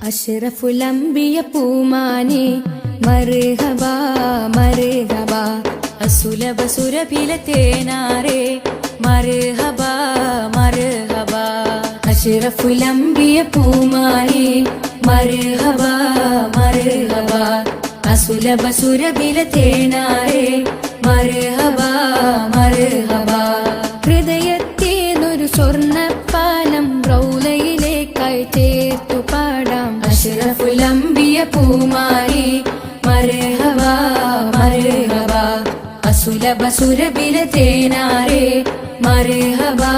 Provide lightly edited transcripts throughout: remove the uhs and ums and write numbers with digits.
അഷ്റഫുൽ അംബിയ പൂമാനെ മർഹബാ മർഹബാ അസുലഭ സുരഭില തേനാരെ മർഹബാ മർഹബാ അഷ്റഫുൽ അംബിയ പൂമാനെ മർഹബാ മർഹബാ അസുലഭ സുരഭില തേനാരെ മർഹബാ മർഹബാ ഹൃദയത്തേനൊരു സ്വർണ്ണപ്പാലം റൗലയിലേക്കായി ചേർത്തു പാടാം അഷ്റഫുൽ അംബിയ പൂമാനെ മർഹബാ മർഹബാ അസുലഭ സുരഭില തേനാരെ മർഹബാ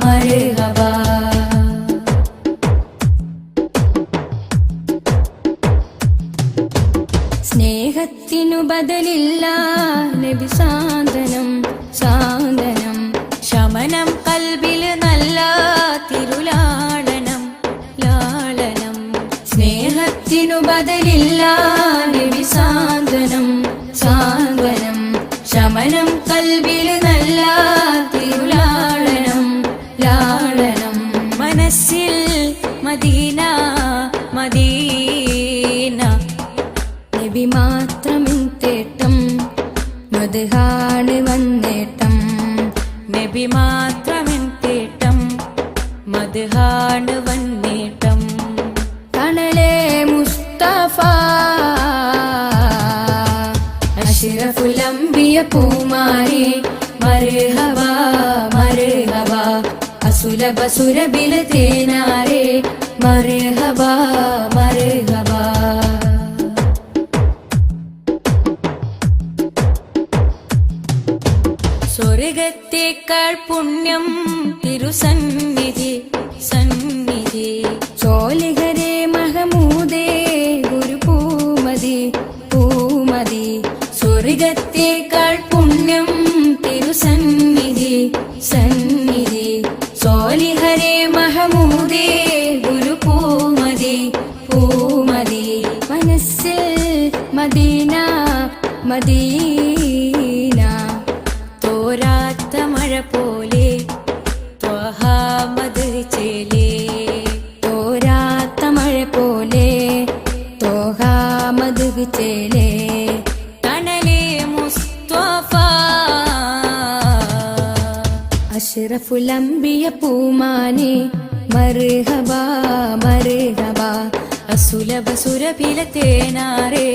മർഹബാ സ്നേഹത്തിനു ബദലില്ല നബി സാന്ത്വനം സാന്ത്വനം ശമനം കൽബിൽ നല്ല തിരുലാളനം ലാളനം സ്നേഹത്തിനു ബദലില്ല നബി സാന്ത്വനം സാന്ത്വനം ശമനം കൽബിൽ നല്ല തിരുലാളനം ലാളനം മനസ്സിൽ മദീന മദീന നബി മാത്രമിൻ തേട്ടം മദ്ഹാണ് വന്നേട്ടം നബി മാത്രമിൻ തേട്ടം മദ്ഹാണ് വന്നേട്ടം തണലേ മുസ്തഫ അഷ്റഫുൽ അംബിയ പൂമാനെ മർഹബാ മർഹബാ അസുലഭ സുരഭില തേനാരെ മർഹബാ മർഹബാ സ്വർഗത്തേക്കാൾ പുണ്യം തിരുസന്നിധി സന്നിധി ചോലിഹരേ മഹമൂദേ ഗുരു പൂമതി പൂമതി സ്വർഗത്തേക്കാൾ പുണ്യം തിരുസന്നിധി സന്നിധി ചോലിഹരേ മഹമൂദേ ഗുരു പൂമതി പൂമതി മനസ്സിൽ മദീന മദീന തോരാത്ത മഴ പോലെ ത്വഹാമദ് ചേലേ തോരാത്ത മഴ പോലെ ത്വഹാമദ് ചേലേ തണലേ മുസ്തഫ അഷ്റഫുൽ അംബിയ പൂമാനെ മർഹബാ മർഹബാ അസുലഭ സുരഭില തേനാരെ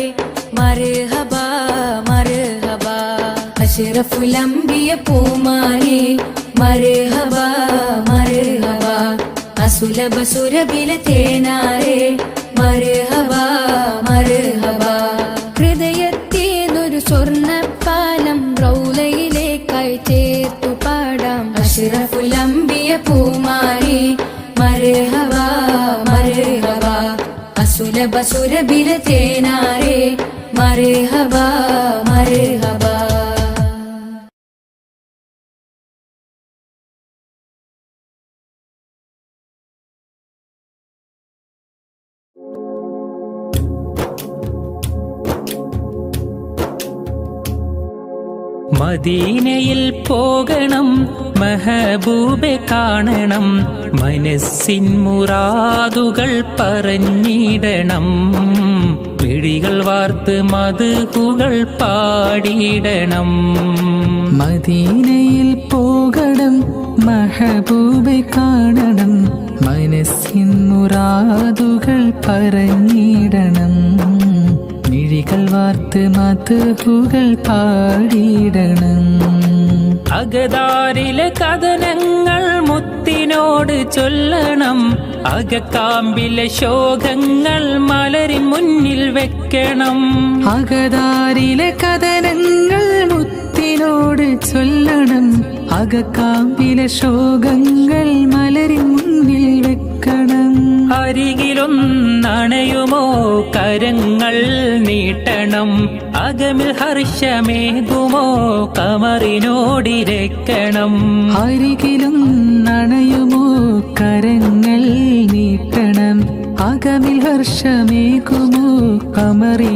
മർഹബാ മർഹബാ അഷ്റഫുൽ അംബിയ പൂമാനെ മർഹബാ മർഹബാ അസുലഭ സുരഭില തേനാരെ മർഹബാ മർഹബാ ഹൃദയത്തേനൊരു സ്വർണ്ണപ്പാലം റൗലയിലേക്കായി ചേർത്തു പാടാം അഷ്റഫുൽ അംബിയ പൂമാനെ മർഹബാ മർഹബാ അസുലഭ സുരഭില തേനാരെ മർഹബാ മർഹബാ മദീനയിൽ പോകണം മെഹബൂബെ കാണണം മനസ്സിൻ മുറാദുകൾ പറഞ്ഞിടണം മിഴികൾ വാർത്ത് മദ്ഹുകൾ പാടിയിടണം മദീനയിൽ പോകണം മെഹബൂബെ കാണണം മനസ്സിൻ മുറാദുകൾ പറഞ്ഞിടണം മിഴികൾ വാർത്ത് മദ്ഹുകൾ പാടിയിടണം അകതാരിലെ കഥനങ്ങൾ മുത്തിനോട് ചൊല്ലണം അകക്കാമ്പിലെ ശോകങ്ങൾ മലരി മുന്നിൽ വെക്കണം അകതാരിലെ കഥനങ്ങൾ മുത്തിനോട് ചൊല്ലണം അകക്കാമ്പിലെ ശോകങ്ങൾ മലരി മുന്നിൽ വെക്കണം അരികിലൊന്നണയുമോ കരങ്ങൾ നീട്ടണം അകമിൽ ഹർഷമേകുമോ കമറിനോടിരക്കണം അരികിലും നണയുമോ കരങ്ങൾ നീട്ടണം അകമിൽ ഹർഷമേകുമോ കമറിനോടിരക്കണം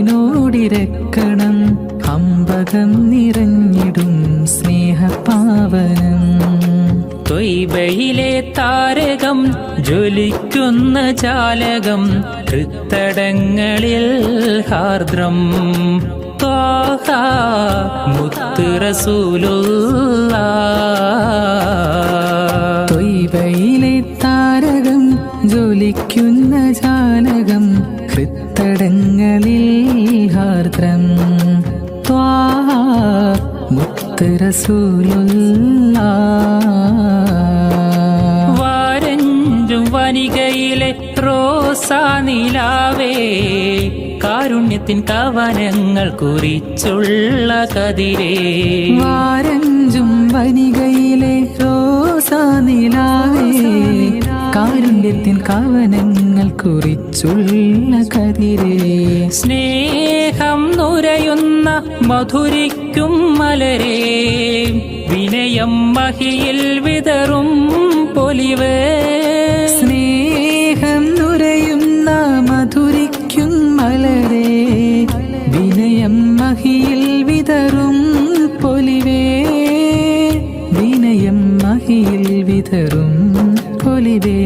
അമ്പകം നിറഞ്ഞിടും സ്നേഹപാവനം ത്വയ്ബയിലെ താരകം ജ്വലിക്കുന്ന ജാലകം ഹൃത്തടങ്ങളിൽ ഹാർദ്രം ത്വാഹ മുത്ത് റസൂലുള്ളാഹ്. ത്വയ്ബയിലെ താരകം ജ്വലിക്കുന്ന ജാലകം ഹൃത്തടങ്ങളിൽ ഹാർദ്രം ത്വാഹ മുത്ത് റസൂലുള്ളാഹ്. വാരഞ്ചും വനികയിലെ റോസാനിലാവേ കാരുണ്യത്തിൻ കവനങ്ങൾ കുറിച്ചുള്ള കതിരേ. വാരഞ്ചും വനികയിലെ റോസാനിലാവേ കാരുണ്യത്തിൻ കവനങ്ങൾ കുറിച്ചുള്ള കതിരേ. സ്നേഹം നുരയുന്ന മധുരിക്കും മലരേ വിനയം മഹിയിൽ വിതറും പൊലിവേ. സ്നേഹം നുരയുന്ന മധുരിക്കും മലരേ വിനയം മഹിയിൽ വിതറും പൊലിവേ. വിനയം മഹിയിൽ വിതറും പൊലിവേ.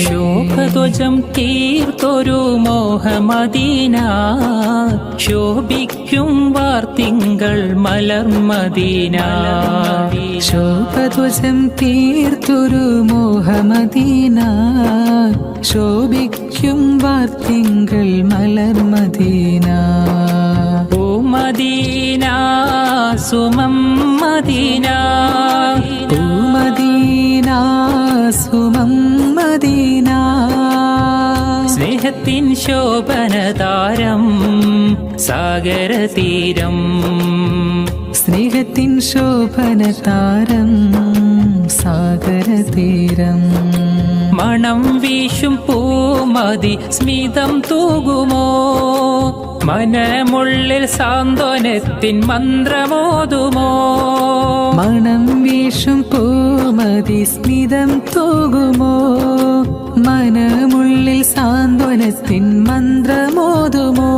ശോഭധ്വജം തീർത്തൊരു മോഹമദീന ശോഭിക്കും വാർത്തിങ്കൾ മലർമദീന. ശോഭധ്വജം തീർത്തൊരു മോഹമദീന ശോഭിക്കും വാർത്തിങ്കൾ മലർമദീന. ഓ മദീന സുമം മദീന, ഓ മദീന സുമം മദീന. സ്നേഹത്തിൻ ശോഭനതാരം സാഗരതീരം. സ്നേഹത്തിൻ ശോഭനതാരം സാഗരതീരം. മണം വീശും പൂമതി സ്മിതം തൂകുമോ മനമുള്ളിൽ സാന്ത്വനത്തിൻ മന്ത്രമോതുമോ. മണം വീശും പൂമതി സ്മിതം തൂകുമോ മനമുള്ളിൽ സാന്ത്വനത്തിൻ മന്ത്രമോതുമോ.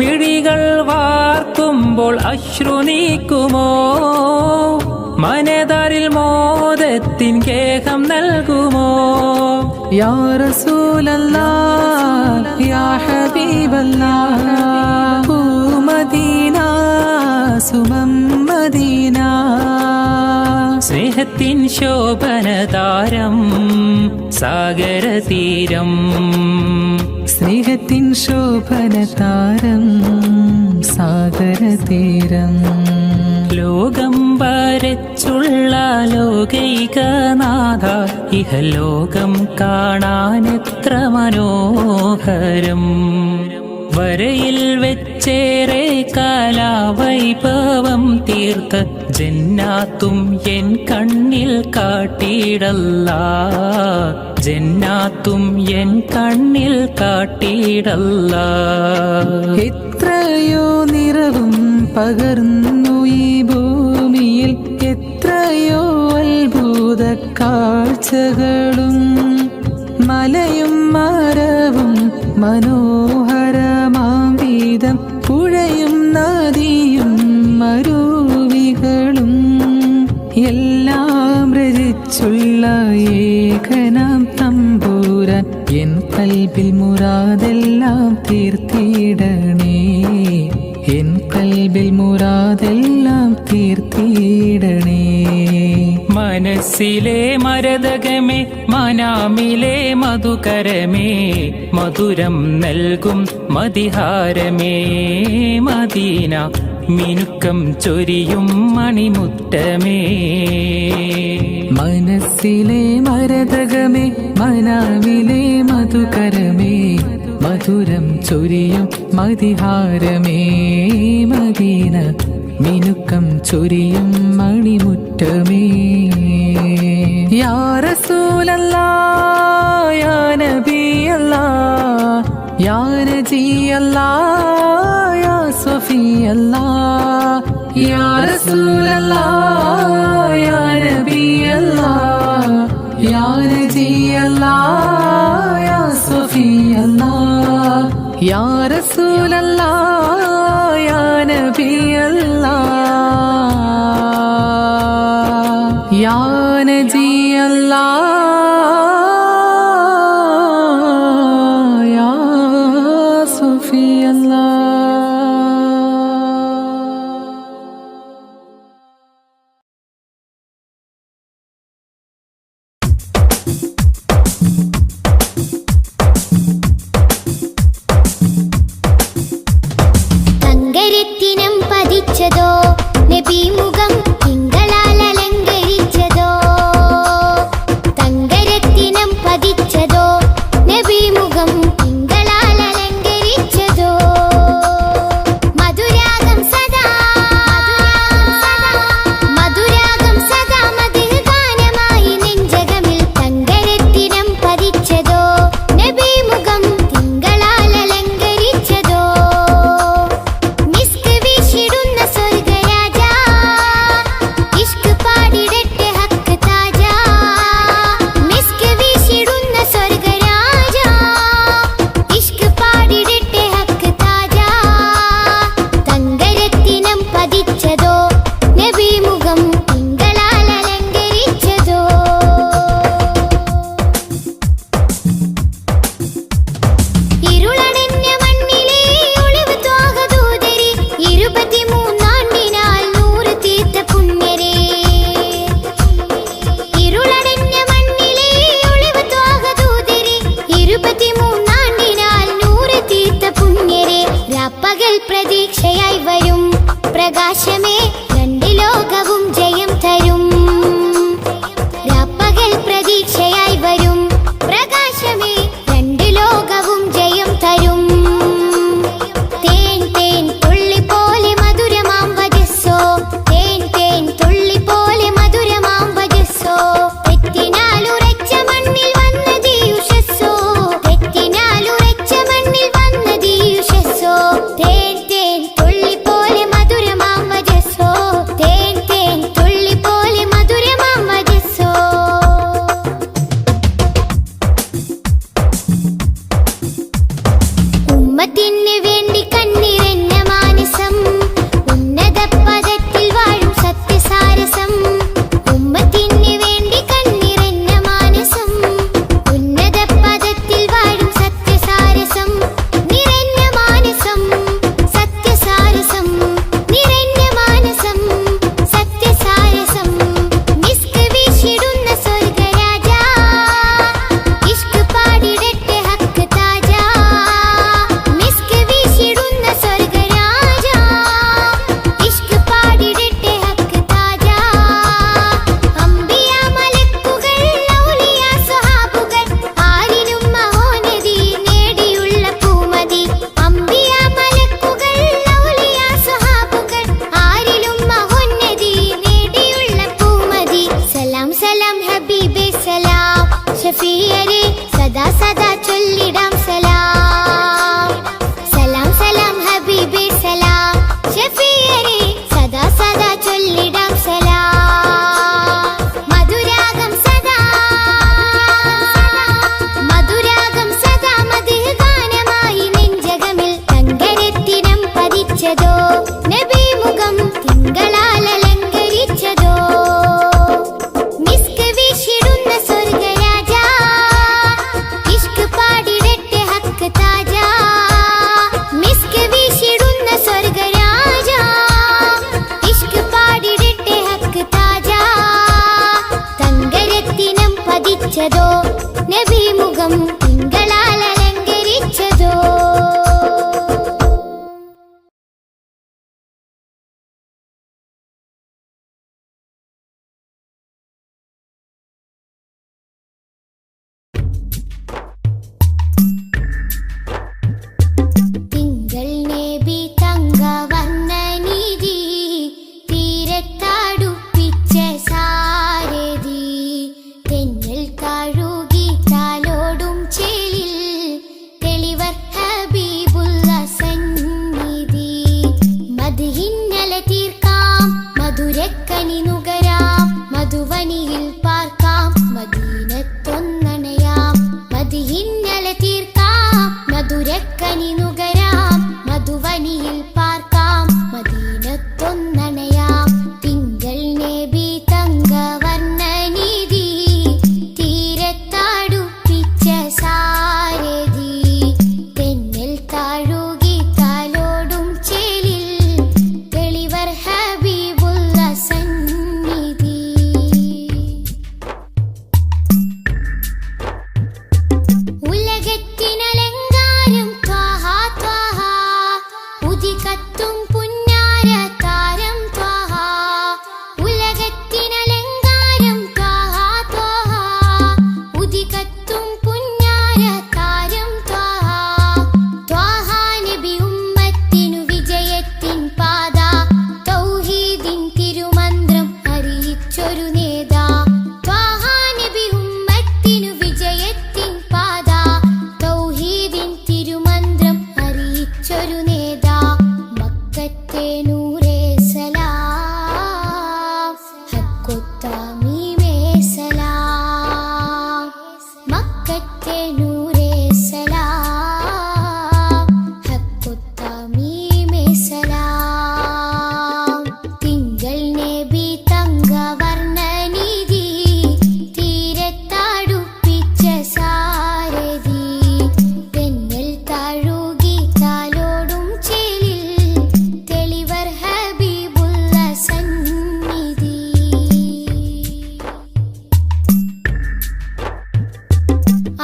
മിഴികൾ വാർക്കുമ്പോൾ അശ്രു നീക്കുമോ മനതാരിൽ മോദത്തിൻ കേഹം നൽകുമോ. യാ റസൂലല്ലാഹ് യാ ഹബീബല്ലാഹ് ഓ മദീന സുമം മദീന. സ്നേഹത്തിൻ ശോഭനതാരം സാഗരതീരം. സ്നേഹത്തിൻ ശോഭനതാരം സാഗരതീരം. ലോകം വരച്ചുള്ള ലോകൈകനാഥ ഇഹലോകം കാണാനെത്ര മനോഹരം. വരയിൽ വെച്ചേറെ കാലാവൈഭവം തീർത്ത ജന്നാത്തും എൻ കണ്ണിൽ കാട്ടിയിടല്ലാ. ജന്നാത്തും എൻ കണ്ണിൽ കാട്ടിയിടല്ലാ. എത്രയോ നിറവും പകർന്നു ഈ ഭൂമിയിൽ എത്രയോ അത്ഭുത കാഴ്ചകളും. മലയും മരവും മനോഹരമാം വീതം പുഴയും നദിയും മരുവികളും എല്ലാം രചിച്ചുള്ള ഏകനാം തമ്പുരാൻ എൻ കൽബിൽ മുറാദെല്ലാം തീർത്തിടണേ. എൻ കൽബിൽ മുറാദെല്ലാം തീർത്തിടണേ. മനസ്സിലെ മരതകമേ മനാമിലെ മധുകരമേ മധുരം നൽകും മതിഹാരമേ മദീന മിനുക്കം ചൊരിയും മണിമുറ്റമേ. മനസ്സിലെ മരതകമേ മനാവിലെ മധുകരമേ മധുരം ചൊരിയും മതിഹാരമേ മദീന മിനുക്കം ചൊരിയും മണിമുറ്റമേ. യാ റസൂലല്ലാഹ് യാ നബിയല്ലാഹ് യാ നജിയല്ലാഹ് യാ സ്വഫിയല്ലാഹ്. യാ റസൂലല്ലാഹ് യാ നബിയല്ലാഹ് യാ നജിയല്ലാഹ് യാ സ്വഫിയല്ലാഹ്. യാ റസൂലല്ലാഹ് യാ നബിയല്ലാഹ് യാ നജിയല്ലാഹ്. തങ്കരത്തിനം പതിച്ചതോ നബി മുഖം തിങ്കളാൽ അലങ്കരിച്ചതോ തങ്കരത്തിനം പതിച്ചതോ നബി മുഖം തിങ്കളാൽ അലങ്കരിച്ചതോ മധുരാഗം സദാ മധുഹ് ഗാനമായി നെഞ്ചകമിൽ തങ്കരത്തിനം പതിച്ചതോ നബി മുഖം തിങ്കളാൽ അലങ്കരിച്ചതോ മിസ്ക് വീശിടുന്ന സ്വർഗരാജ ഇഷ്ക് പാടിടട്ടെ ഹക്ക് താജ മിസ്ക് വീശിടുന്ന സ്വർഗരാജ ഇഷ്ക് പാടിടട്ടെ ഹക്ക് താജ തങ്കരത്തിനം പതിച്ചതോ നബി മുഖം തിങ്കളാൽ അലങ്കരിച്ചതോ ഇരുളടഞ്ഞ മണ്ണിലെ ഒളിവ് ത്വാഹദൂതരെ 23 നൂറ് തീർത്ത പുണ്യരെ ഇരുളടഞ്ഞ മണ്ണിലെ ഒളിവ് ത്വാഹദൂതരെ 23 നൂറ് തീർത്ത പുണ്യരെ രാപ്പകൽ പ്രതീക്ഷയായി വരും പ്രകാശമേ രണ്ട് ലോകവും ജയം അറിയിച്ചൊരു നേതാ ത്വാഹ നബി ഉമ്മത്തിനു വിജയത്തിൻ പാത തൗഹീദിൻ തിരുമന്ത്രം അറിയിച്ചൊരു നേതാ മക്കത്തെ നൂറേ സലാം ഹക്കൊത്ത മീമേ സലാം മക്കത്തെ നൂറേ സലാം ഹക്കൊത്ത മീമേ സലാം തിങ്കൾ നബി തങ്കവർണ്ണ നിധി തീരത്തടുപ്പിച്ച സാരഥി തെന്നൽ താഴുകി താലോടും ചേലിൽ തെളിവർ ഹബീബുള്ള സന്നിധി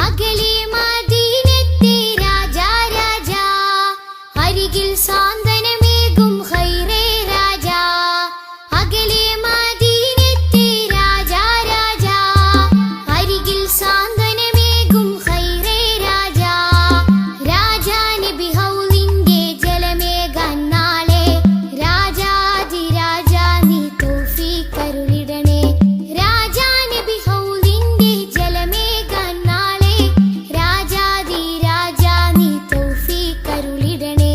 അകലെ മദീനത്തെ രാജാ രാജാ അരികിൽ സാന്ത്വനമേകും ഖൈറേ രാജാ അകലെ മദീനത്തെ രാജാ രാജാ അരികിൽ സാന്ത്വനമേകും ഖൈറേ രാജാ രാജാ നബി ഹൗലിന്റെ ജലമേകാൻ നാളെ രാജാതിരാജാ നീ തൗഫീഖ് അരുളിടണേ രാജാ നബി ഹൗലിന്റെ ജലമേകാൻ നാളെ രാജാതിരാജാ നീ തൗഫീഖ് അരുളിടണേ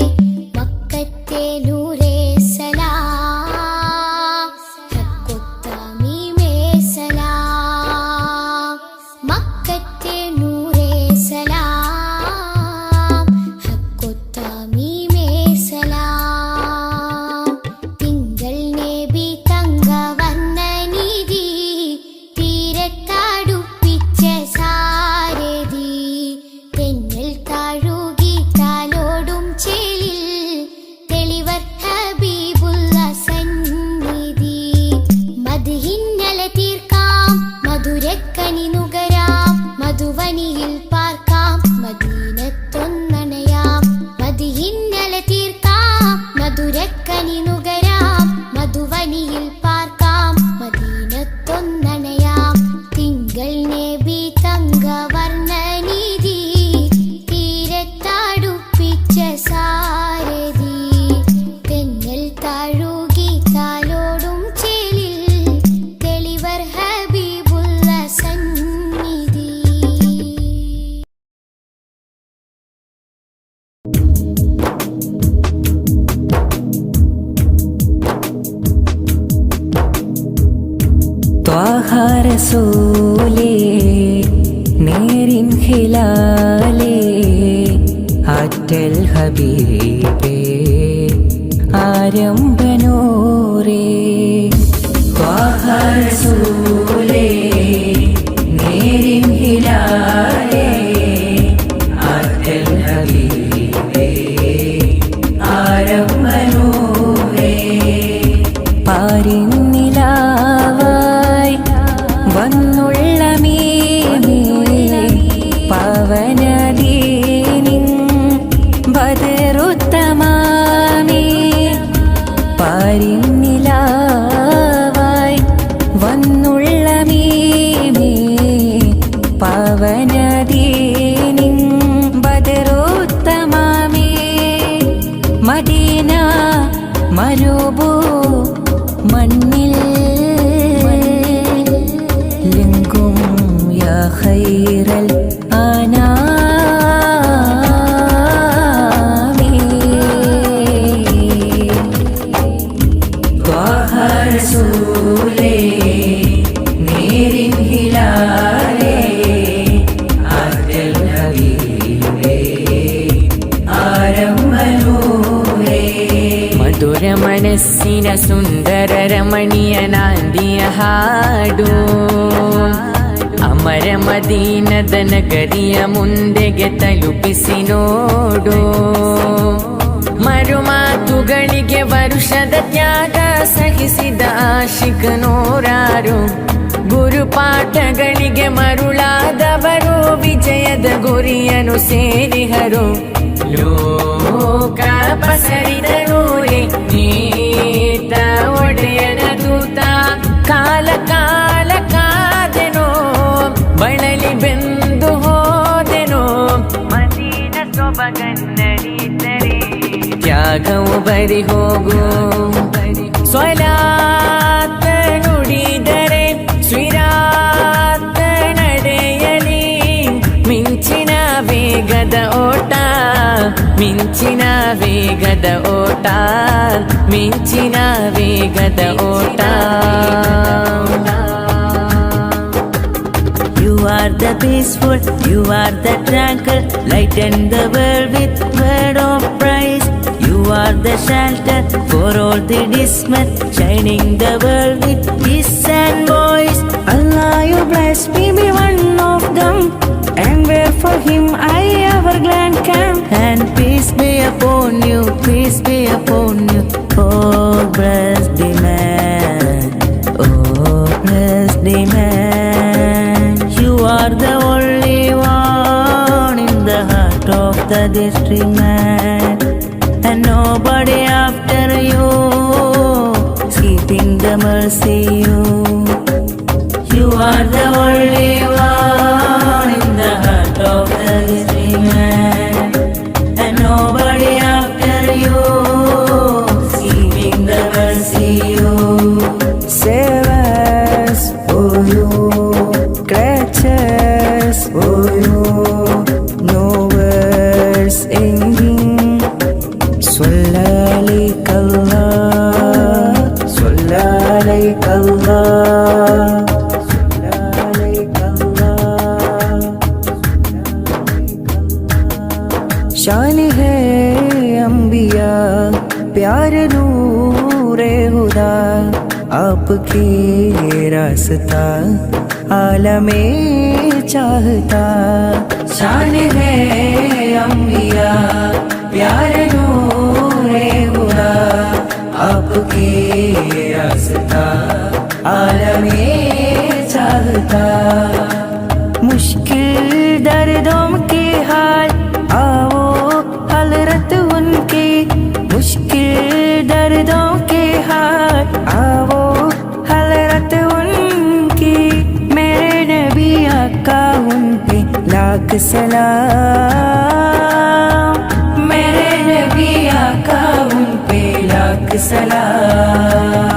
മക്കത്തെ നൂറേ സലാം ഹക്കൊത്ത മീമേ സലാം മക്കത്തെ നൂറേ സലാം ഹക്കൊത്ത മീമേ സലാം തിങ്കൾ നബി തങ്കവർണ്ണ നിധി തീരത്തടുപ്പിച്ച സാരഥി തെന്നൽ താഴുകി താലോടും ചേലിൽ തെളിവർ ഹബീബുള്ള സന്നിധി മദ്ഹിന്നല തീർക്കാം മധുരക്കനി നുകരാം മധുവനിയിൽ പാർക്കാം മദീനത്തൊന്നണയാം മദ്ഹിന്നല തീർക്കാം മധുരക്കനി നുകരാം മധുവനിയിൽ പാർക്കാം മദീനത്തൊന്നണയാം തിങ്കൾ നബി തങ്കവർണ്ണ നിധി തീരത്തടുപ്പിച്ച സാരഥി തെന്നൽ താഴുകി താലോടും ചേലിൽ തെളിവർ ഹബീബുള്ള സന്നിധി ത്വാഹ റസൂലേ നേരിൻ ഹിലാലേ ആറ്റൽ ഹബീബേ ആരംഭനൂരേ ത്വാഹ റസൂലേ നേരിൻ ഹിലാലേ ആറ്റൽ ഹബീബേ ആരംഭനൂരേ പാരിന്നിലാവായി വന്നുള്ള മീമേ പവനദീനിൻ ബദറുത്തമാമേ പാരിന്നിലാവായി വന്നുള്ള മീമേ പവനദീനിൻ ബദറുത്തമാമേ മദീന മരുഭൂ മണ്ണിൽ ലിംഗും യാ ഖൈറൽ അനാമി ത്വാഹ റസൂലേ നേരിൻ ഹിലാലേ ആറ്റൽ ഹബീബേ ആരംഭനൂരേ മധുര മനസ്സിന സുന്ദര രമണീയ നാന്ദിയ ಹಾಡು ಅಮರ ಮದೀನದ ನಗರಿಯ ಮುಂದೆಗೆ ತಲುಪಿಸಿ ನೋಡು ಮರುಮಾತುಗಳಿಗೆ ವರುಷದ ತ್ಯಾಗ ಸಹಿಸಿದ ಆಶಿಕ ನೂರಾರು ಗುರುಪಾಠಗಳಿಗೆ ಮರುಳಾದವರು ವಿಜಯದ ಗುರಿಯನ್ನು ಸೇರಿಹರು ಲೋಕ ಪಸರಿದರೂರೇ ನೀತ ಒಡೆಯನ ದೂತ ಕಾಲ ಕಾಲ ಕಾದೆನೋ ಬಳಲಿ ಬೆಂದು ಹೋದೆನೋ ಮದೀನ ಸೊಬಗನ್ನಡಿದರೆ ತ್ಯಾಗವು ಬರಿ ಹೋಗು ಸ್ವಲಾತ ನುಡಿದರೆ ಸ್ನೇಹದ ಓಟ ಮಿಂಚಿನ ವೇಗದ ಓಟ. You are the peaceful, you are the tranquil, lighten the world with word of praise. You are the shelter for all the dismal, shining the world with peace and voice. Allah, you bless me, be one of them, and wherefore him I ever glad come. And peace be upon you, peace be upon you, oh blessed the man, oh blessed the man. You are the only one in the heart of the district man, and nobody after you, keeping the mercy you. You are the only one in the heart of the district man, and nobody after you, keeping the mercy you. Save us, oh you, scratches, oh you, no words ending. Swallalakallah, swallalakallah, swallalakallah. शान है अंबिया प्यार नूरे खुदा, आपकी रास्ता आलमे चाहता. शान है अंबिया प्यार नूरे खुदा, आपकी रास्ता आलमे चाहता. मुश्किल दर्दों के हाल आओ हलरत उनकी, मुश्किल दर्दों के हाल आओ हलरत उनकी. मेरे नबी आका उन पे लाख सलाम, मेरे नबी आका उन पे लाख सलाम.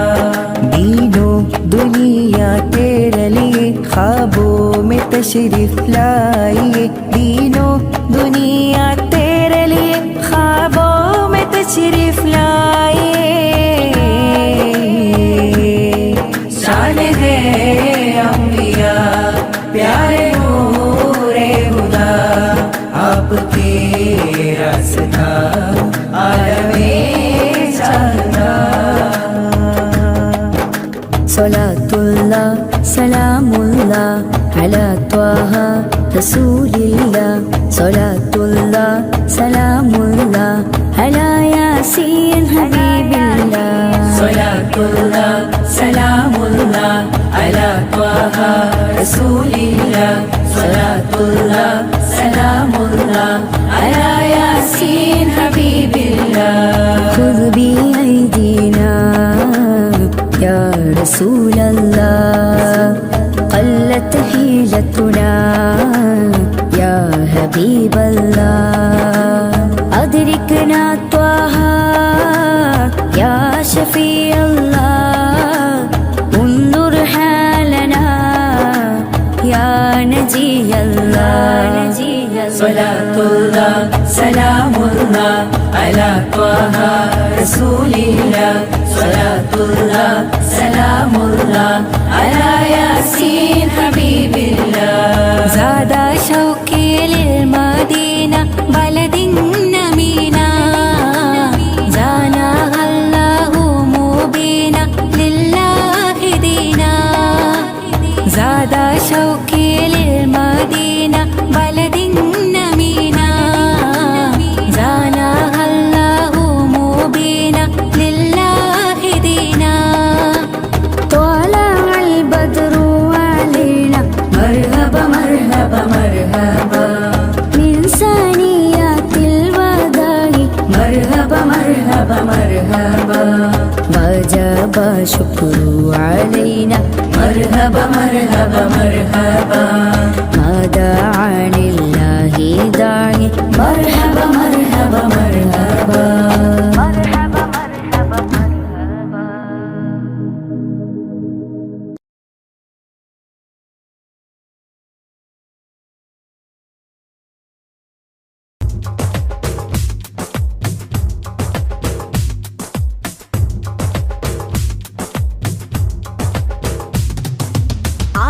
दीनो दुनिया तेरे लिए ख्वाबों में तशरीफ लाइए, दीनो दुनिया तेरे लिए ख्वाबों में तशरीफ लाइए. शान है अंबिया प्यारे नूरे खुदा, आपके रास्ता आलमे चाहता. सलातुल्लाह सलामुल्लाह अला त्वाहा रसूलिल्लाह, सलातुल्लाह सलामुल्लाह अला यासीन हबीबिल्लाह. सलातुल्लाह सलामुल्लाह अला त्वाहा रसूलिल्लाह, सलातुल्लाह सलामुल्लाह अला यासीन हबीबिल्लाह. खुद भी ऐदीना या रसूल अल्लाह, قلت حيلتنا يا حبيب الله. أدركنا طه يا شفيع الله، انظر حالنا يا نجي الله. صلاة الله سلام الله على طه رسول الله، صلاة الله سلام الله على ياسين حبيب الله. زاد شوقي للمدينة بلد نمينا، زانها الله مبينا لله دينا. زاد شوقي للمدينة بلد نمينا، زانها الله مبينا لله دينا. طلع البدر علينا مرحبا مرحبا مرحبا، من ثنيات الوداع مرحبا مرحبا مرحبا. وجب شكر علينا مرحبا مرحبا مرحبا، ما دعا لله داعي مرحبا مرحبا مرحبا.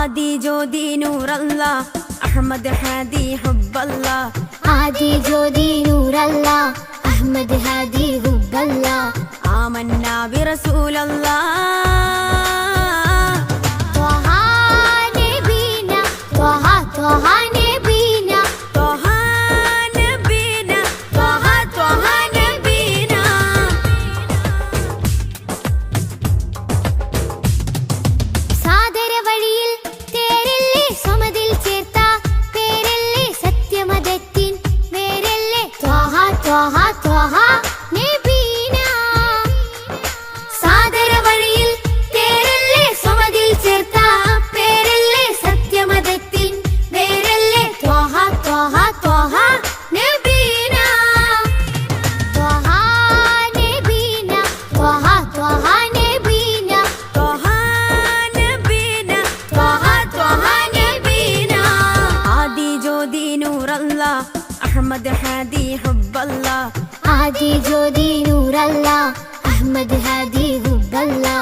ആദി ജ്യോതി നൂറല്ലാ അഹ്മദ് ഹാദി ഹുബ്ബല്ലാ ആദി ജ്യോതി നൂറല്ലാ അഹ്മദ് ഹാദി ഹുബ്ബല്ലാ ആമന്നാ ബിറസൂലല്ലാ ത്വഹ നബീന ത്വഹ ത്വഹ നബീന ത്വഹ നബീന ത്വഹ ത്വഹ നബീന സാദര വഴിയിൽ തേരല്ലേ സമതിൽ ചേർത്ത പേരല്ലേ സത്യമതത്തിൻ വേരല്ലേ ത്വഹ ത്വഹ ത്വഹ നബീന സാദര വഴിയിൽ തേരല്ലേ സമതിൽ ചേർത്ത പേരല്ലേ സത്യമതത്തിൻ വേരല്ലേ ത്വഹ ത്വഹ ത്വഹ നബീന ത്വഹ നബീന ത്വഹ ത്വഹ നബീന ത്വഹ നബീന ത്വഹ ത്വഹ നബീന ആദി ജ്യോതി നൂറല്ലാ അഹ്മദ് ഹാദി ഹുബ്ബല്ലാ ആദി ജ്യോതി നൂറല്ലാ അഹ്മദ് ഹാദി ഹുബ്ബല്ലാ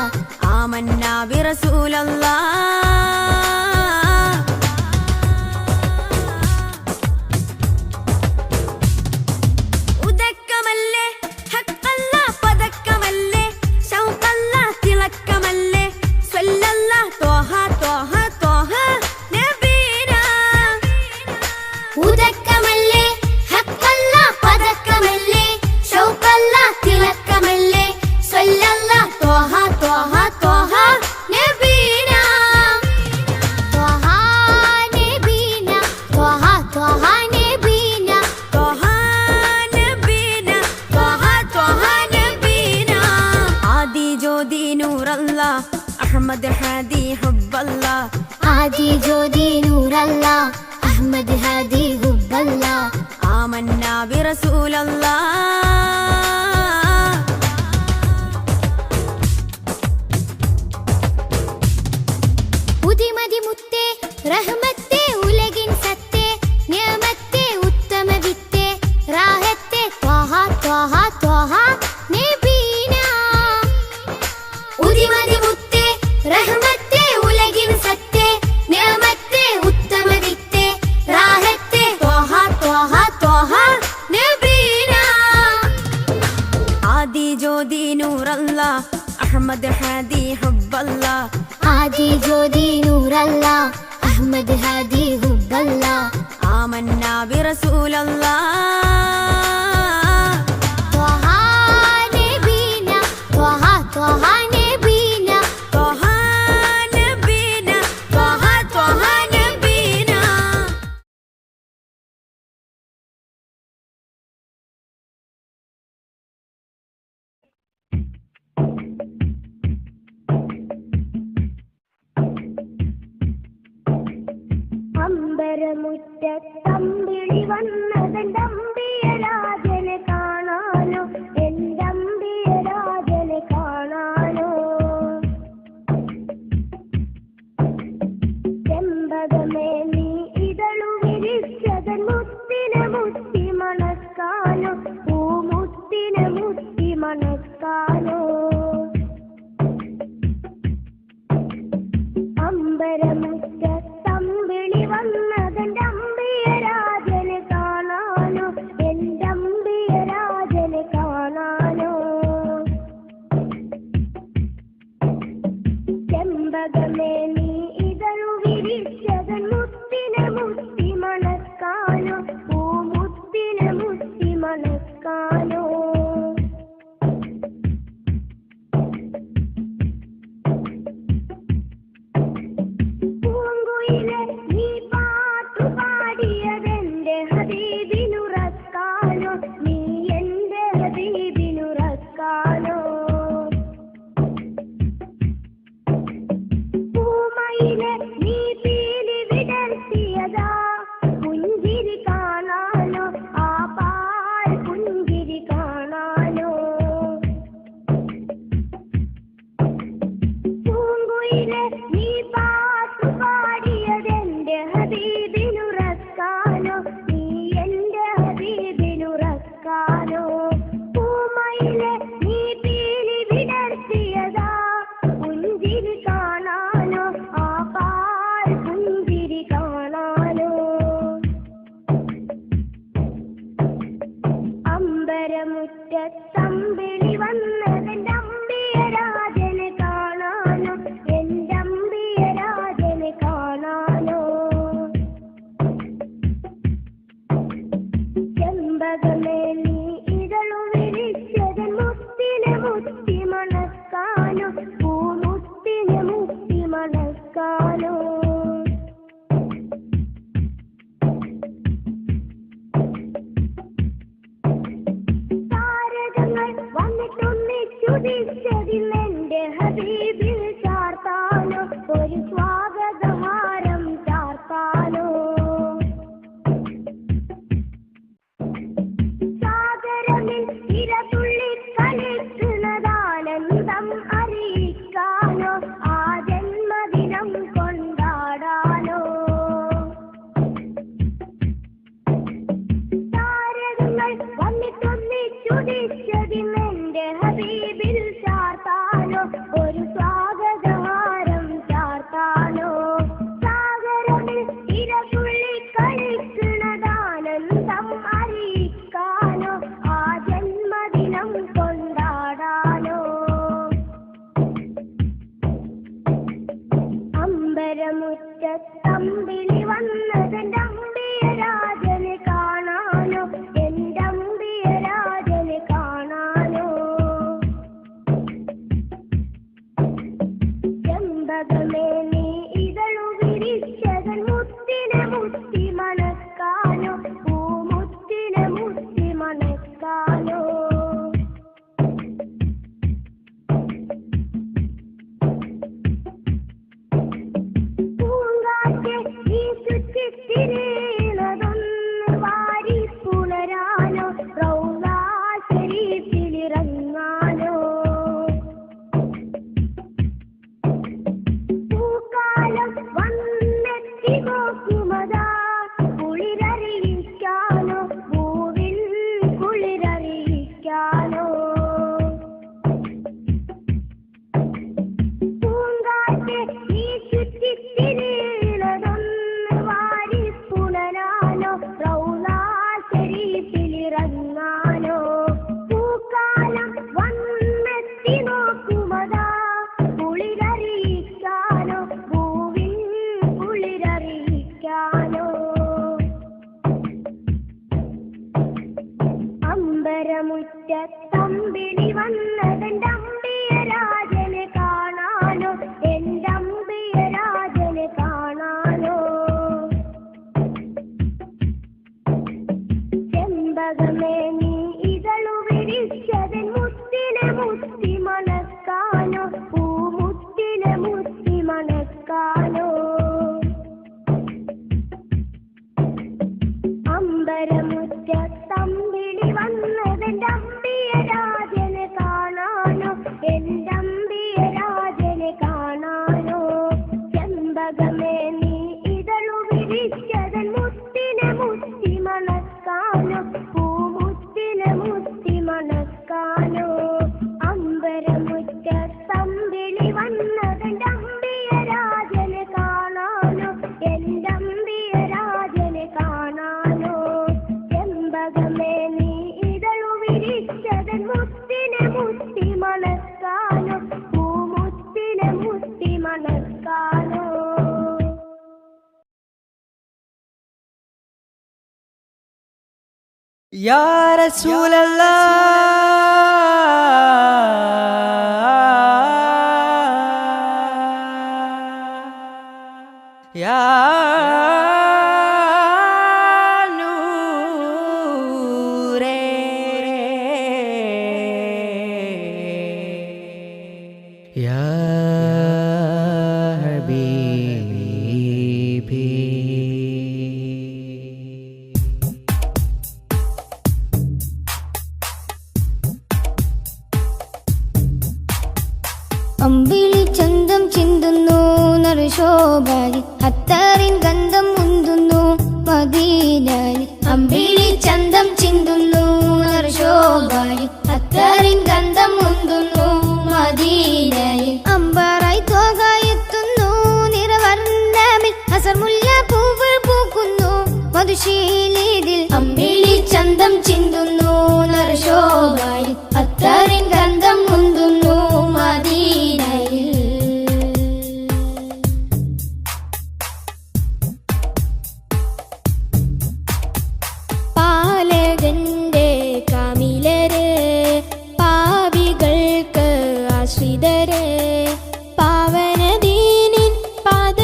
ആമന്നാ ബിറസൂലല്ലാ ഉദക്കമല്ലേ ഹഖല്ലാ പദക്കമല്ലേ ശൗഖല്ലാ തിളക്കമല്ലേ സ്വല്ലല്ലാ ത്വഹ ത്വഹ ത്വഹ നബീന ഉദക്കമല്ലേ ഹഖല്ലാ പദക്കമല്ലേ ശൗഖല്ലാ തിളക്കമല്ലേ സ്വല്ലല്ലാ ത്വഹ ത്വഹ ത്വഹ നബീന ത്വഹ നബീന ത്വഹ ത്വഹ നബീന ത്വഹ നബീന ത്വഹ ത്വഹ നബീന ആദി ജ്യോതി നൂറല്ലാ അഹ്മദ് ഹാദി ഹുബ്ബല്ലാ ആദി ജ്യോതി നൂറല്ലാ അഹ്മദ് ഹാദി ഹുബ്ബല്ലാ ആമന്നാ ബിറസൂലല്ലാ ഉദിമതി മുത്തേ റഹ്മത്തേ ഉലകിൻ സത്തേ നിയമത്തേ ഉത്തമ വിത്തേ റാഹത്തേ ത്വഹ ത്വഹ ത്വഹ നബീന ഉദിമതി മുത്തേ റഹ്മത്തേ ഉലകിൻ സത്തേ നിയമത്തേ ഉത്തമ വിത്തേ റാഹത്തേ ത്വഹ ത്വഹ ത്വഹ നബീന ആദി ജ്യോതി നൂറല്ലാ അഹ്മദ് ഹാദി ഹുബ്ബല്ലാ ആദി ജ്യോതി നൂറല്ലാ അഹ്മദ് ഹാദി ഹുബ്ബല്ലാ ആമന്നാ ബിറസൂലല്ലാ ത്വഹ നബീന ത്വഹ ത്വഹ നബീന ത്വഹ നബീന ത്വഹ ത്വഹ നബീന അമ്പരമുറ്റത്തമ്പിളി വന്നതമ്പി പൂങ്കുയിൽ ചാർത്താനോ താരകങ്ങൾ വന്നിട്ടൊന്നിച്ചുദിച്ചതിന്നെന്റെ ഹബീബിൽ ചാർത്താനോ ഒരു സ്വാഗതഹാരം ചാർത്താനോ സാഗരമിൽ ഇരതുള്ളി കളിക്കുന്നതാനന്ദം അറിയിക്കാനോ ആ ജന്മദിനം കൊണ്ടാടാനോ താരകങ്ങൾ വന്നിട്ടൊന്നിച്ചുദിച്ചതിന്നെന്റെ ഹബീബിൽ ചാർത്താനോ ഒരു സ്വാഗതഹാരം ചാർത്താനോ സാഗരമിൽ ഇരതുള്ളി കളിക്കുന്നതാനന്ദം അറിയിക്കാനോ ആ ജന്മദിനം കൊണ്ടാടാനോ അമ്പരമുറ്റത്തമ്പിളി വന്നതെന്റെ അമ്പിയരാജനെ കാണാനോ എന്റെ അമ്പിയരാജനെ കാണാനോ ചെമ്പകമേ നീ ഇതളു വിരിച്ചതൻ മുത്തിനെ മുത്തി മണക്കാനോ പൂമുത്തിനെ മുത്തി മണക്കാനോ പൂങ്കാറ്റ് ഈ ചുറ്റിത്തിരിയണതൊന്ന് വാരി പുണരാനോ റൗളാ ശരീഫിലിറങ്ങാനോ പൂക്കാലം വന്നെത്തി നോക്കുമതാ കുളിരറിയിക്കാനോ പൂവിൽ കുളിരറിയിക്കാനോ പൂങ്കാറ്റ് ഈ ചുറ്റിത്തിരിയണതൊന്ന് വാരി പുണരാനോ റൗളാ ശരീഫിലിറങ്ങാനോ പൂക്കാലം വന്നെത്തി നോക്കുമതാ കുളിരറിയിക്കാനോ പൂവിൽ കുളിരറിയിക്കാനോ അമ്പരമുറ്റത്തമ്പിളി വന്നതെന്റെ അമ്പിയരാജനെ കാണാനോ എന്റെ അമ്പിയരാജനെ കാണാനോ ചെമ്പകമേ നീ ഇതളു വിരിച്ചതൻ മുത്തിനെ മുത്തി മണക്കാനോ പൂമുത്തിനെ മുത്തി മണക്കാനോ അമ്പരമുറ്റത്തമ്പിളി വന്നതെന്റെ അമ്പിയരാജനെ കാണാനോ എന്റെ അമ്പിയരാജനെ കാണാനോ ചെമ്പകമേ നീ ഇതളു വിരിച്ചതൻ മുത്തിനെ മുത്തി മണക്കാനോ പൂമുത്തിനെ മുത്തി മണക്കാനോ അമ്പരമുറ്റത്തമ്പിളി വന്നതെന്റെ അമ്പിയരാജനെ കാണാനോ എന്റെ അമ്പിയരാജനെ കാണാനോ ചെമ്പകമേ നീ ഇതളു വിരിച്ചതൻ മുത്തിനെ മുത്തി മണക്കാനോ പൂമുത്തിനെ മുത്തി മണക്കാനോ യാ റസൂലല്ലാഹ് യാ നൂറേ യാ ഹബീബി അമ്പിളി ചന്തം ചിന്തുന്നു നറുശോഭാരി അത്താറിൻ ഗന്ധം മുന്തുന്നു മദീനാരി അമ്പിളി ചന്തം ചിന്തുന്നു നറുശോഭാരി അത്താറിൻ ഗന്ധം മുന്തുന്നു മദീനാരി അമ്പാറായി തോകായെത്തുന്നു നിറവർണ്ണമിൽ അസർമുല്ല പൂവ് പൂക്കുന്നു മധുശീലിതിൽ അമ്പിളി ചന്തം ചിന്തുന്നു നറുശോഭാരി അത്താറിൻ ഗന്ധം മുന്തുന്നു മദീനയിൽ പാലകന്റെ കാമിലര് പാപികൾക്ക് ആശ്രിതര് പാവനദീനിൻ പാത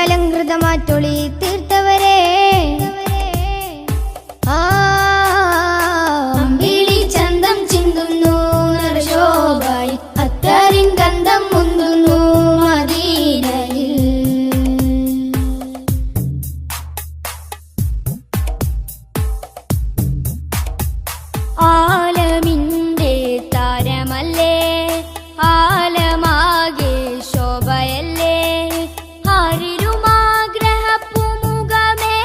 അലങ്കൃതമാറ്റൊളി തീർത്തവരെ അമ്പിളി ചന്തം ചിന്തുന്നു നറുശോഭായി അത്തറിൻ ഗന്ധം മുന്തുന്നു മദീനയിൽ. ആലമിന്റെ താരമല്ലേ ആലമാകെ ശോഭയല്ലേ ആരിലുമാഗ്രഹപ്പുമുഖമേ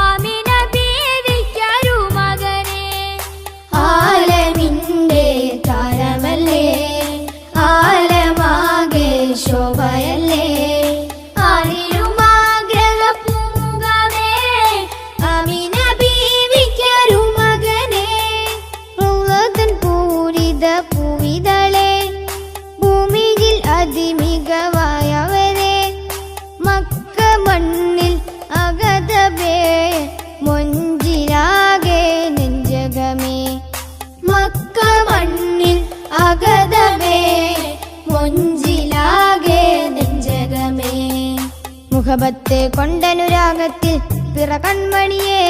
ആമിന ബീവിക്കൊരു മകനെ. ആലമിന്റെ താരമല്ലേ ആലമാകെ ശോഭയല്ലേ ആരിലുമാഗ്രഹപ്പുമുഖമേ ആമിന ബീവിക്കൊരു മകനെ. പൂരിത പൂവിതളെ ഭൂമിയിൽ അതിമികവായവരെ മക്ക മണ്ണിൽ അഗതവേ മൊഞ്ചിലാകെ നെഞ്ചകമേ. മക്ക മണ്ണിൽ അഗതവേ മൊഞ്ചിലാകെ നെഞ്ചകമേ. മുഖബത്തെ കൊണ്ടനുരാഗത്തിൽ പിറ കൺമണിയേ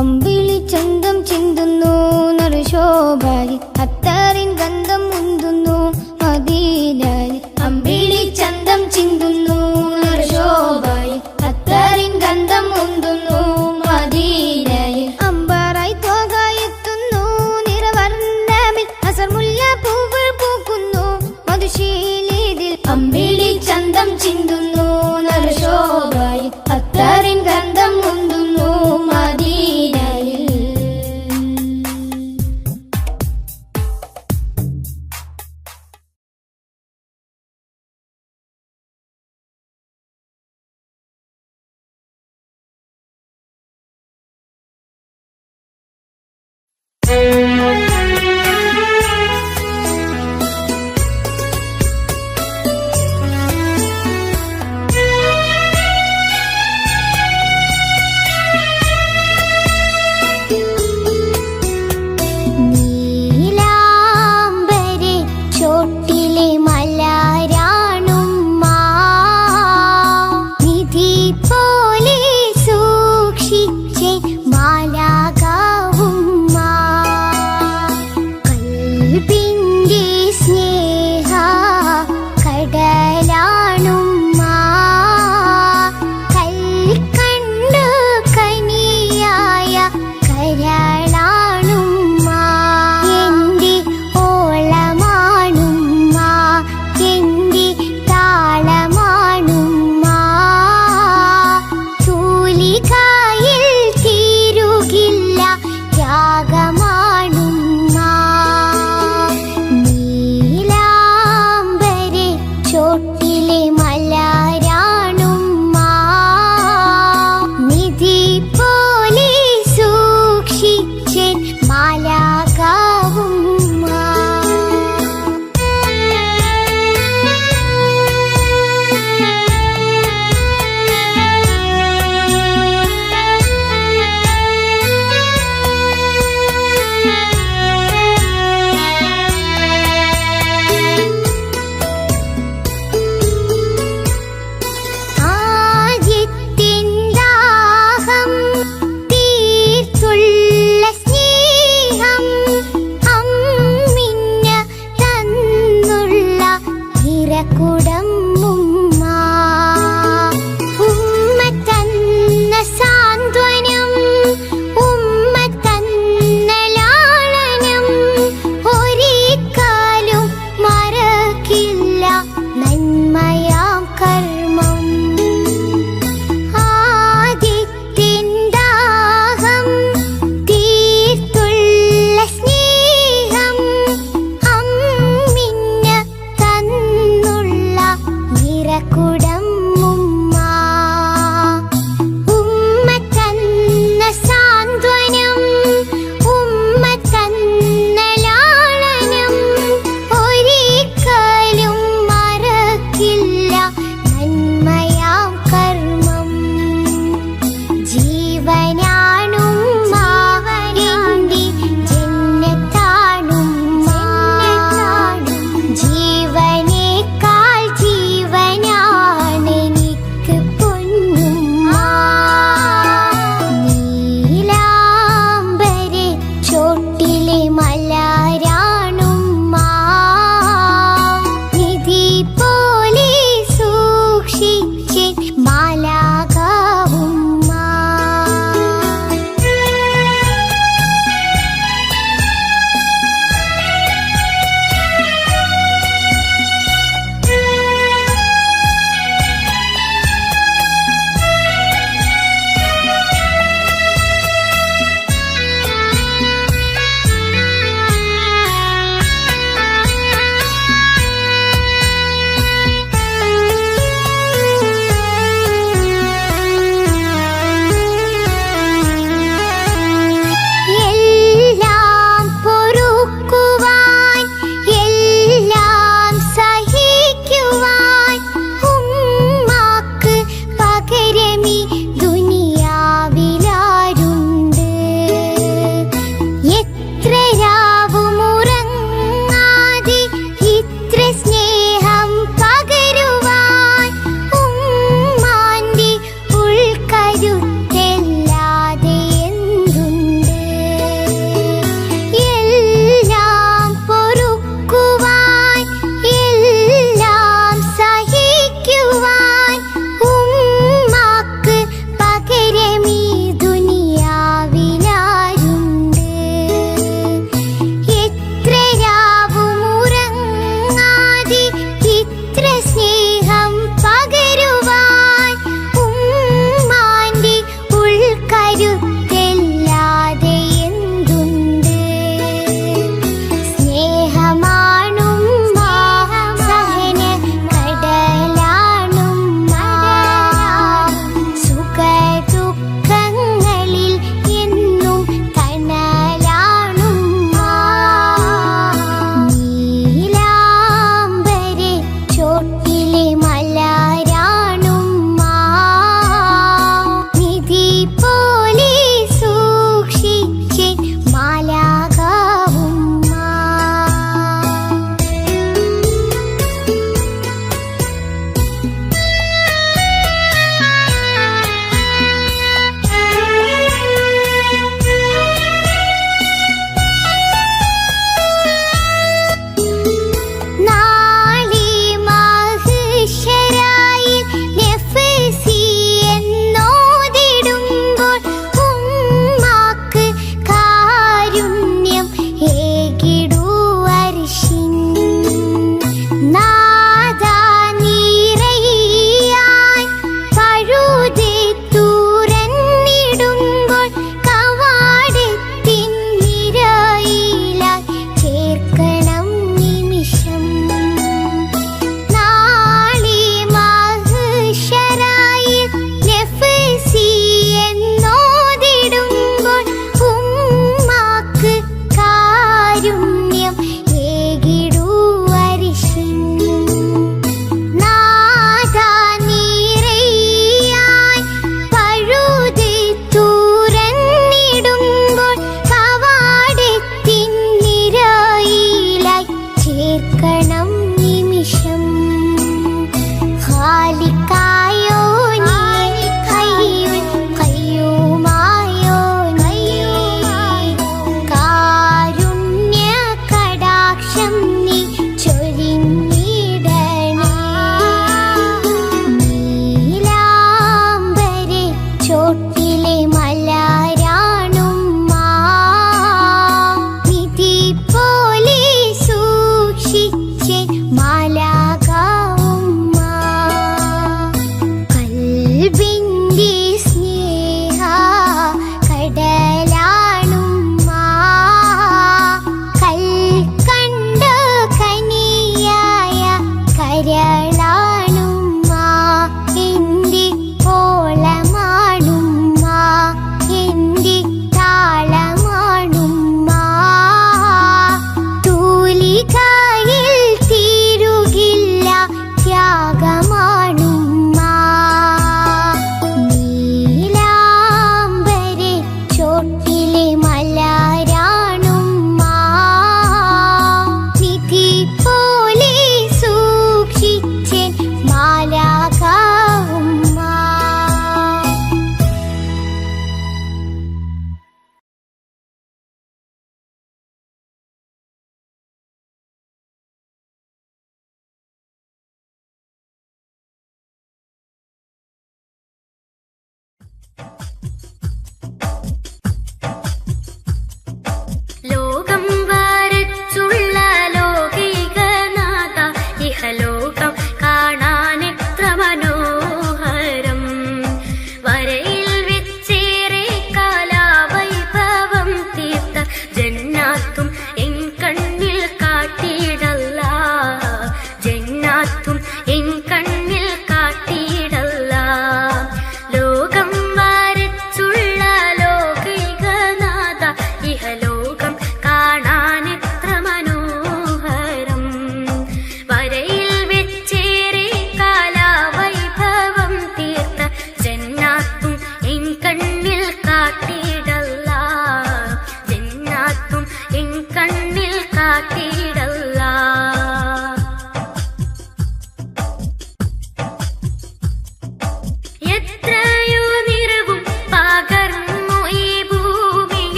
അമ്പിളി ചന്തം ചിന്തുന്നു നറുശോഭായി അത്തറിൻ ഗന്ധം മുന്തുന്നു മദീനയിൽ. അമ്പിളി ചന്തം ചിന്തുന്നു നറുശോഭായി അത്തറിൻ ഗന്ധം മുന്തുന്നു മദീനയിൽ. അമ്പറായി തോകായെത്തുന്നു നിറവർണ്ണമിൽ അസർമുല്ല പൂവ് പൂക്കുന്നു മധുശീലിതിൽ. അമ്പിളി ചന്തം ചിന്തുന്നു നറുശോഭായി അത്തറിൻ ഗന്ധം മുന്തുന്നു മദീനയിൽ.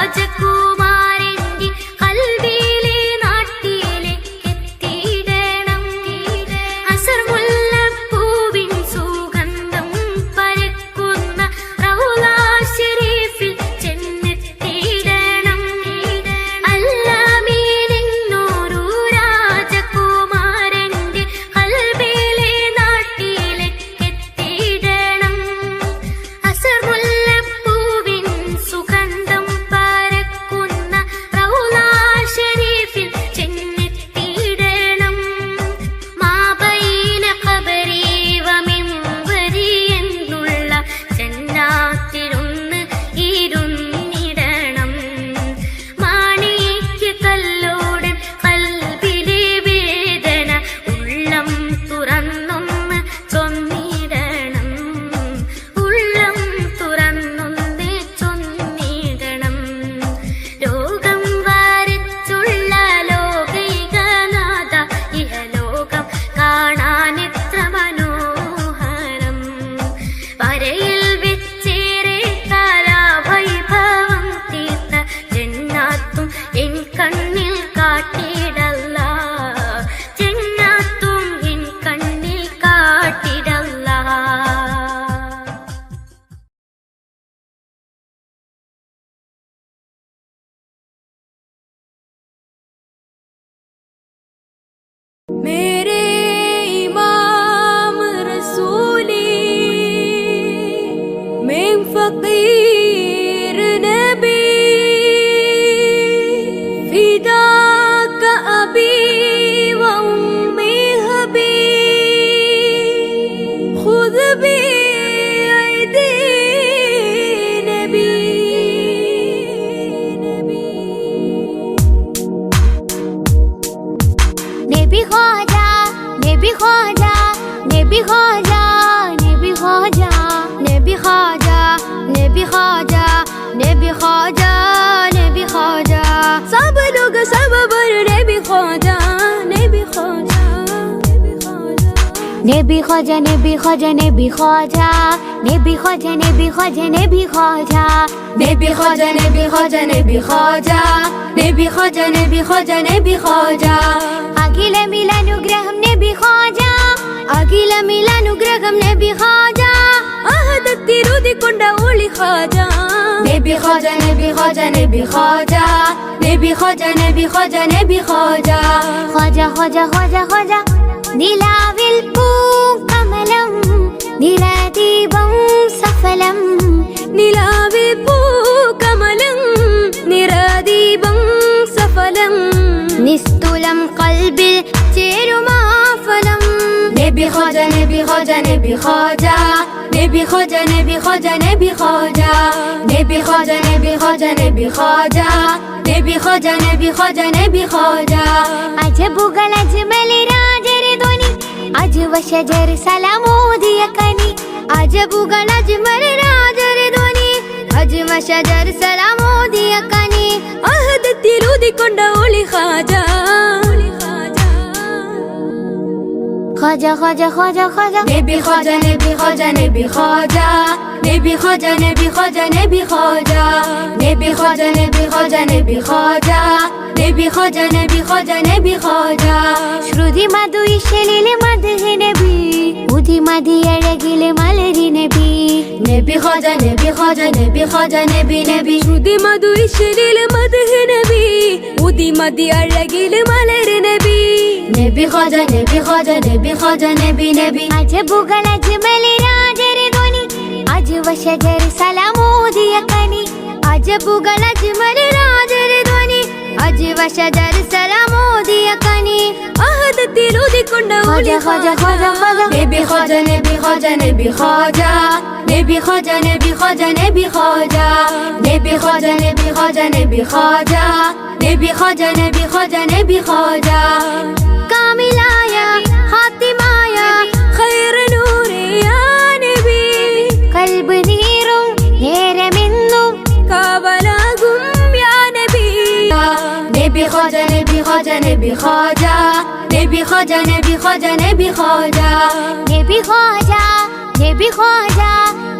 രാജകുമാരന്റെ കൽബിലെ നാട്ടിലെ എത്തിയിടണം അസർ മുല്ലപ്പൂവിൻ സുഗന്ധം പരക്കുന്ന റൗള ശരീഫിൽ ചെന്നെത്തിയിടണം അല്ലാമീനെന്നൊരു രാജകുമാരന്റെ കൽബിലെ നാട്ടിലെ എത്തിയിടണം അസർ മുല്ലപ്പൂവിൻ സുഗന്ധം പരക്കുന്ന റൗള ശരീഫിൽ ചെന്നെത്തിയിടണം മാബൈന ഖബരി വമിൻബരി എന്നുള്ള ജന്നാത്തിലൊന്ന് ഇരുന്നിടണം മാണിക്യ കല്ലോടൻ കൽബിലെ വേദന ഉള്ളം തുറന്നൊന്ന് ചൊന്നിടണം ഉള്ളം തുറന്നൊന്ന് ചൊന്നിടണം ലോകം വരച്ചുള്ള ലോകൈകനാഥ ഇഹലോകം കാണാനെത്ര മനോഹരം വരയിൽ വെച്ചേറെ കലാവൈഭവം തീർത്ത ജന്നാത്തും എൻ കണ്ണിൽ കാട്ടിടല്ല ജന്നാത്തും എൻ കണ്ണിൽ കാട്ടിടല്ല मेरे इमाम रसूली मैं फकीर नबी फिदाक अबी व उम्मी हबी खुद बियदी नबी नबी ख्वाजा नबी ख्वाजा नबी ख्वाजा नबी ख्वाजा नबी ख्वाजा नबी ख्वाजा नबी ख्वाजा नबी ख्वाजा सब लोग सब बर नबी ख्वाजा नबी ख्वाजा नबी ख्वाजा नबी ख्वाजा नबी ख्वाजा नबी ख्वाजा नबी ख्वाजा नबी ख्वाजा नबी ख्वाजा नबी ख्वाजा नबी ख्वाजा नबी ख्वाजा नबी ख्वाजा नबी ख्वाजा അഖില മിലാനുഗ്രഹം നബി ഖാജ അഖില മിലാനുഗ്രഹം നബി ഖാജ അഹദത്തിരുതിക്കൊണ്ട ഒളി ഖാജ നബി ഖാജ നബി ഖാജ നബി ഖാജ നബി ഖാജ നബി ഖാജ നബി ഖാജ ഖാജ ഖാജ ഖാജ ഖാജ നിലാവിൽ പൂക്കമലം നിറദീപം സഫലം നിലാവിൽ പൂക്കമലം നിറദീപം സഫലം നിസ്തുലം കൽബിൽ ചേരുമാഫലം നബി ഖാജ നബി ഖാജ നബി ഖാജ നബി ഖാജ നബി ഖാജ നബി ഖാജ നബി ഖാജ നബി ഖാജ നബി ഖാജ നബി ഖാജ നബി ഖാജ നബി ഖാജ അജബുകൾ അജ്മൽ രാജരി ധ്വനി അജ്വ ശജർ സലാമോദിയ കനി അജബുകൾ അജ്മൽ രാജരി ധ്വനി അജ്വ ശജർ സലാമോദിയ കനി അഹദത്തിലൂതിക്കൊണ്ട ഒളി ഖാജ ഖാജ ഖാജ ഖാജ ഖാജ നബി ഖാജ നബി ഖാജ നബി ഖാജ നബി ഖാജ നബി ഖാജ നബി ഖാജ നബി ഖാജ നബി ഖാജ നബി ഖാജ നബി ഖാജ നബി ഖാജ നബി ഖാജ ശ്രുതി മധു ഇശലിലെ മദ്ഹ് നബി ഉദി മതി അഴകിലെ മലരി നബി നബി ഖാജ നബി ഖാജ നബി ഖാജ നബി നബി ശ്രുതി മധു ഇശലിലെ മദ്ഹ് നബി ഉദി മതി അഴകിലെ മലരി നബി നബി ഖാജ നബി ഖാജ നബി ഖാജ നബി നബി അജബുകൾ അജ്മൽ രാജരി ധ്വനി അജ്വ ശജർ സലാമോദിയ കനി അജബുകൾ അജ്മൽ രാജരി ധ്വനി അജ്വ ശജർ സലാമോദിയ കനി അഹദത്തിലൂതിക്കൊണ്ട ഖാജ ഖാജ ഖാജ ഖാജ നബി ഖാജ നബി ഖാജ നബി ഖാജ നബി ഖാജ നബി ഖാജ നബി ഖാജ നബി ഖാജ നബി ഖാജ നബി ഖാജ നബി ഖാജ നബി ഖാജ നബി ഖാജ കാമിലായ ഹാത്തിമായ ഖൈർ നൂറേ യാ നബി കൽബ് നീറും നേരമെന്നും കാവലാകും യാ നബി നബി ഖാജ നബി ഖാജ നബി ഖാജ നബി ഖാജ നബി ഖാജ നബി ഖാജ നബി ഖാജ നബി ഖാജ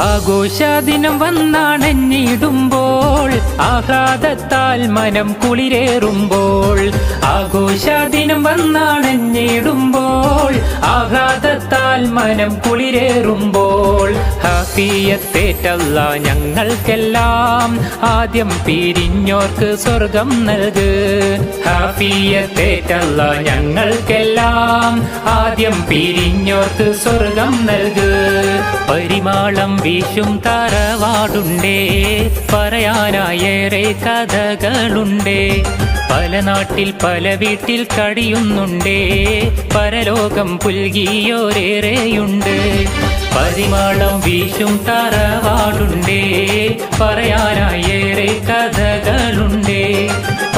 ആഘോഷദിനം വന്നാണഞ്ഞിടുമ്പോൾ ആഹ്ലാദത്താൽ മനം കുളിരേറുമ്പോൾ ആഘോഷദിനം വന്നാണഞ്ഞിടുമ്പോൾ ആഹ്ലാദത്താൽ മനം കുളിരേറുമ്പോൾ ഹാഫിയത്തേറ്റല്ല ഞങ്ങൾക്കെല്ലാം ആദ്യം പിരിഞ്ഞോർക്ക് സ്വർഗം നൽക് ഹാഫിയത്തേറ്റല്ല ഞങ്ങൾക്കെല്ലാം ആദ്യം പിരിഞ്ഞോർക്ക് സ്വർഗം നൽക് പരിമാളം വീശും തറവാടുണ്ടേ പറയാനായേറെ കഥകളുണ്ടേ പല നാട്ടിൽ പല വീട്ടിൽ കഴിയുന്നുണ്ടേ പരലോകം പുൽകിയോരേറെയുണ്ട് പരിമാളം വീശും തറവാടുണ്ടേ പറയാനായേറെ കഥകളുണ്ടേ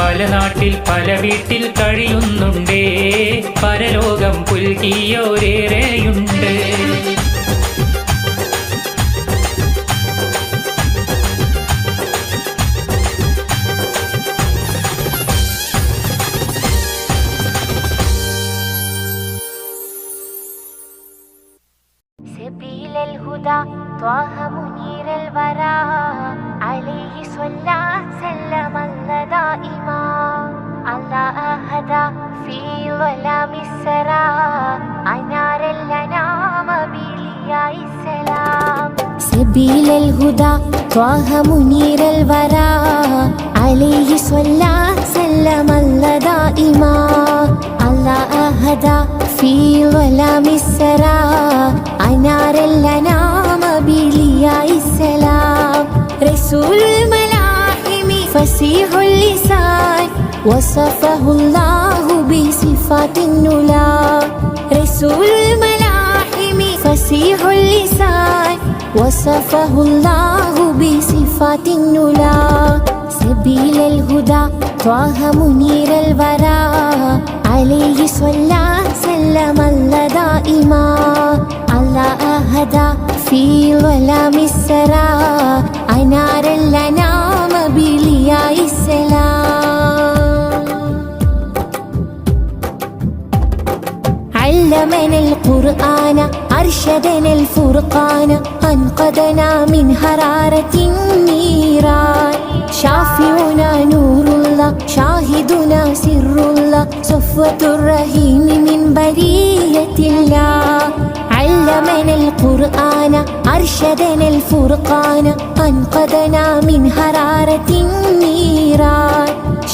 പല നാട്ടിൽ പല വീട്ടിൽ കഴിയുന്നുണ്ടേ പരലോകം പുൽകിയോരേറെയുണ്ട് سبيل الهدى طه منير الورى عليه صلى سلم الله دائما الله أهدى في ظلام السرى أنار الأنام بلياء السلام سبيل الهدى طه منير الورى عليه صلى سلم الله دائما الله أهدى في ظلام السرى أنار الأنام بلياء السلام رسول الملاحم فصيح اللسان وصفه الله بصفات النلا رسول الملاحم فصيح اللسان وصفه الله بصفات النلا سبيل الهدى طه منير الورى عليه صلى سلم الله دائما الله أهدى في ظلام السرى أنار الأنام بلياء السلام علمنا القرآن أرشدنا الفرقان أنقذنا من حرارة النيران شافعنا نور الله شاهدنا سر الله صفوة الرحيم من برية الله علمنا القرآن أرشدنا الفرقان أنقذنا من حرارة النيران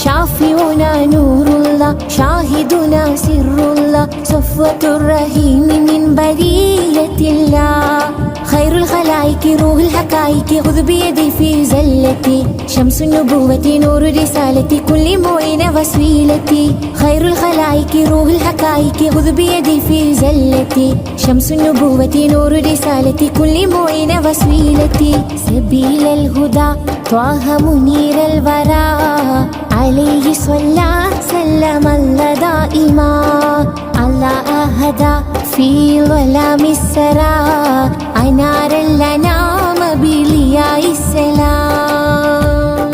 شافعنا نور الله شاهدنا سر الله صفوة الرحيم من برية الله خير الخلائق روح الحقائق خذ بيدي في زلتي شمس النبوة نور رسالتي كل معين وسيلتي خير الخلائق روح الحقائق خذ بيدي في زلتي شمس النبوة نور رسالتي كل معين وسيلتي سبيل الهدى طه منير الورى عليه صلى سلم الله دائما الله أهدى في ظلام السرى أنار الأنام بلياء السلام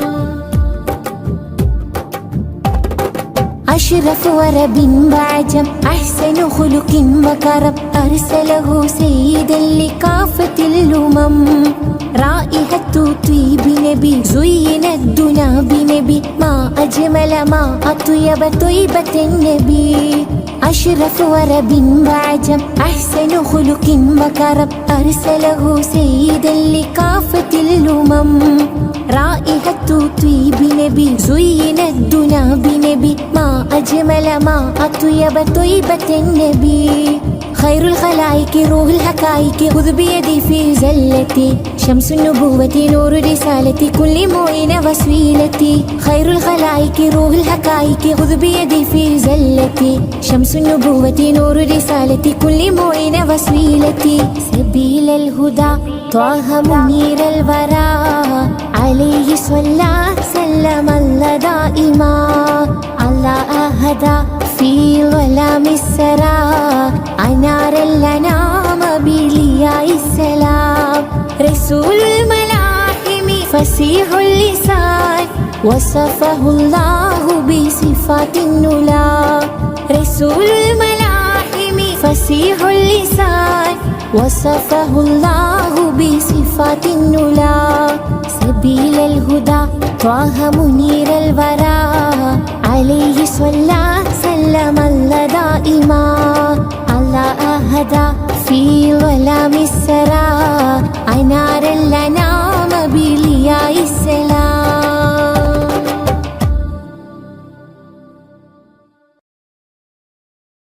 أشرف ورب بعجم أحسن خلق وكرم أرسله سيدا لكافة الأمم رائحة طيب نبي زين الدنا بنبي ما أجمل ما أطيب طيبة النبي أشرف ورب بعجم أحسن خلق وكرم أرسله سيدا لكافة الأمم رائحة طيب نبي زين الدنا بنبي ما أجمل ما أطيب طيبة النبي خير الخلائق روح الحقائق خذ بيدي في زلتي شمس النبوة نور رسالتي كل معين وسيلتي خير الخلائق روح الحقائق خذ بيدي في زلتي شمس النبوة نور رسالتي كل معين وسيلتي سبيل الهدى طه منير الورى عليه صلى سلم الله دائما الله أهدى في ظلام السرى أنار الأنام بلياء السلام رسول الملاحم فصيح اللسان وصفه الله بصفات النلا رسول الملاحم فصيح اللسان وصفه الله بصفات النلا سبيل الهدى طه منير الورى عليه صلى سلم الله دائما الله أهدى في ظلام